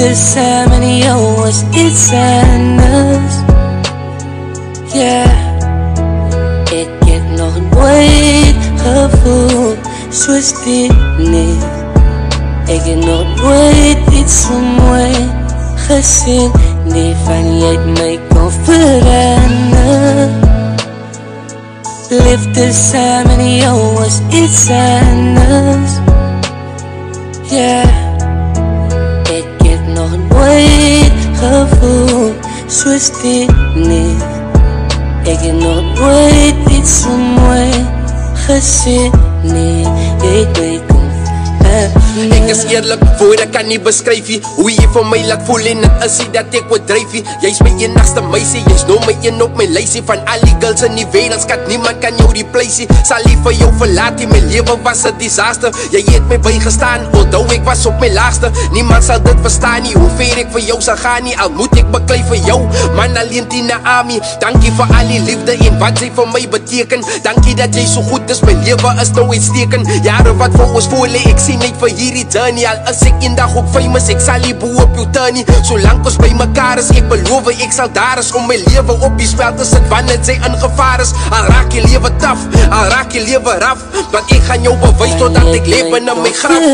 Liefde saam in jou is iets anders. Ja, ek het nog nooit gevoel soos dit nie. Ek het nog nooit iets so mooi gesien nie. Van jy het my kon verander. Liefde saam in jou is iets anders. Ja, ek het nog nooit gevoel soos dit nie. Ek het nog nooit iets so mooi gesien nie. Jy het my kon Ek is eerlik, voor ek kan nie beskryf nie hoe jy vir my laat voel en het is nie dat ek wat dryf nie. Jy is my enigste meisie, jy is nou my een op my lysie. Van al die girls in die wereld, skat, niemand kan jou replace nie. Sal nie vir jou verlaat nie, my leven was een disaster. Jy het my bygestaan, onthou ek was op my laagste. Niemand sal dit verstaan nie, hoe ver ek vir jou sal gaan nie. Al moet ek beklei vir jou, man alleen Tina Ami. Dankie vir al die liefde en wat jy vir my beteken. Dankie dat jy so goed is, my leven is nou uitstekend. Jare wat vir ons voel, ek sien net vir hierdie journey. Al is ek eendag ook famous, ek sal nie boe op jou turn nie. Solank ons by mekaar is, ek beloof ek sal daar is om my lewe op die spel te sit wanneer sy ingevaar is. Al raak jy lewe taf, al raak jy lewe raf, want ek gaan jou bewys totdat ek leef in my graf.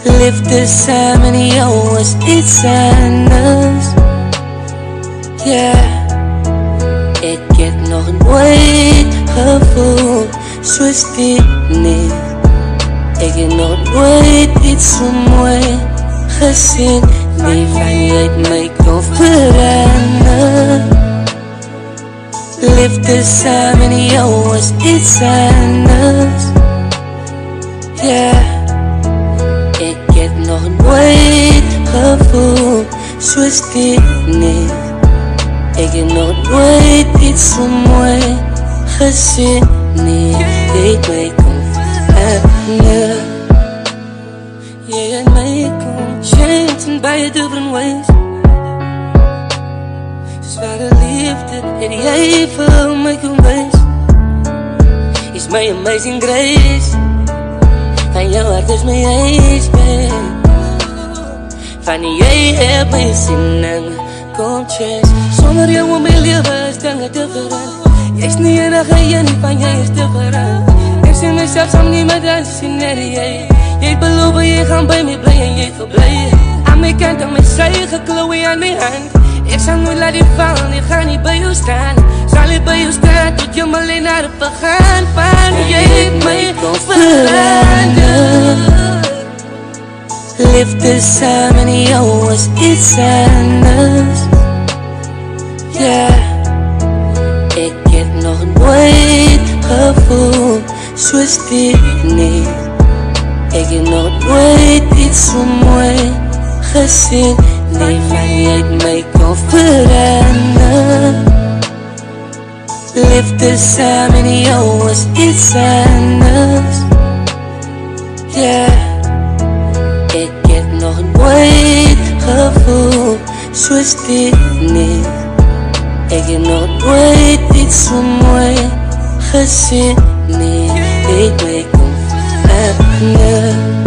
Liefde saam in jou is iets anders. Ja, ek het nog nooit gevoel soos dit nie. Ek het nog nooit iets so mooi gesien nie. Van jy het my kon verander. Liefde saam in jou is iets anders. Ja, ek het nog nooit gevoel soos dit nie. Ek het nog nooit iets so mooi gesien nie. Jy het my kon verander. Jy het my kon change in baie different ways. Zware liefde het jy vir my kon wees. Is my amazing grace. Van jou hart is my eis, babe. Van jy het my sinning kon chase. Sonder jou om my lewe is dinge different. Jy is nie enige een nie, van jy is different. Ek sien myself saam nie met dan sien net jy. Jy beloof jy gaan by my bly en jy verblij. Aan my kant aan my sy gekloe aan my hand. Ek sal nooit laat die val, ek gaan nie by jou staan. Sal nie by jou staan tot jy my alleen naar op vergaan. Van jy het my kon verander. Liefde saam in jou is iets anders. Ja, ek het nog nooit gevoel soos dit nie. Ek het nog nooit iets so mooi gesien nie. Van jy het my kon verander. Liefde saam in jou is iets anders. Ja, ek het nog nooit gevoel soos dit nie. Ek het nog nooit iets so mooi gesien nie. Jy het my kon verander.